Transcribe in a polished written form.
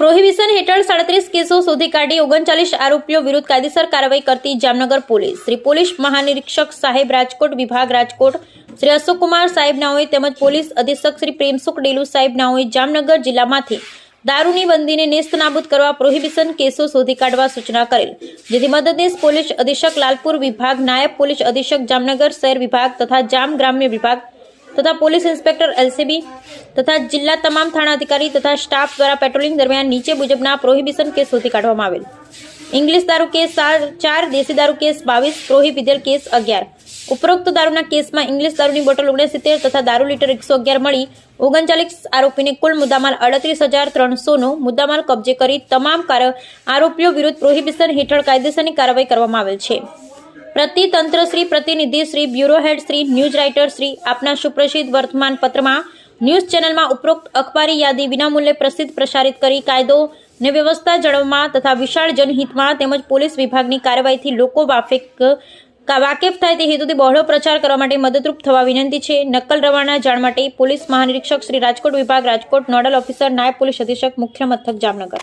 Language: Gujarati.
પ્રોહિબિશન હેઠળ 37 કેસો શોધી કાઢી 39 આરોપીઓ વિરુદ્ધ કાયદેસર કાર્યવાહી કરતી જામનગર પોલીસ. શ્રી પોલીસ મહાનિરીક્ષક સાહેબ રાજકોટ વિભાગ રાજકોટ શ્રી અશોકકુમાર સાહેબ નાઓએ તેમજ પોલીસ અધિક્ષક શ્રી પ્રેમસુખ ડેલુ સાહેબ નાઓએ જામનગર જિલ્લામાંથી દારૂની બંદીને નેસ્તનાબૂદ કરવા પ્રોહિબિશન કેસો શોધી કાઢવા સૂચના કરેલ, જેથી મદદનીશ પોલીસ અધિક્ષક લાલપુર વિભાગ, નાયબ પોલીસ અધિક્ષક જામનગર શહેર વિભાગ તથા જામ ગ્રામ્ય વિભાગ તથા પોલીસ ઇન્સ્પેક્ટર LCB તથા જિલ્લા તમામ થાણા અધિકારી તથા સ્ટાફ દ્વારા પેટ્રોલિંગ દરમિયાન નીચે મુજબના પ્રોહિબિશન કેસ શોધી કાઢવામાં આવેલ. ઇંગ્લિશ દારૂ કેસ 4, દેશી દારૂ કેસ 22, પ્રોહિબિધેલ કેસ 11. ઉપરોક્ત દારૂના કેસમાં ઇંગ્લિશ દારૂની બોટલ 69 તથા દારૂ લીટર 111 મળી 39 આરોપીને કુલ મુદ્દામાલ 38,300નો મુદ્દામાલ કબજે કરી તમામ આરોપીઓ વિરુદ્ધ પ્રોહિબિશન હેઠળ કાયદેસરની કાર્યવાહી કરવામાં આવેલ છે. પ્રતિ તંત્ર શ્રી, પ્રતિનિધિ Shri, bureau head Shri, news writer Shri, આપના સુપ્રસિદ્ધ વર્તમાન પત્રમાં, ન્યૂઝ ચેનલમાં ઉપરોક્ત અખબારી યાદી વિનામૂલ્યે પ્રસારિત કરી કાયદો ને વ્યવસ્થા જાળવવામાં તથા વિશાળ જનહિતમાં તેમજ પોલીસ વિભાગની કાર્યવાહીથી લોકો વાકેફ થાય તે હેતુથી બહોળો પ્રચાર કરવા માટે મદદરૂપ થવા વિનંતી છે. નકલ રવાના જાણ માટે પોલીસ મહાનિરીક્ષક શ્રી રાજકોટ વિભાગ રાજકોટ, નોડલ ઓફિસર નાયબ પોલીસ અધિક્ષક મુખ્ય મથક જામનગર.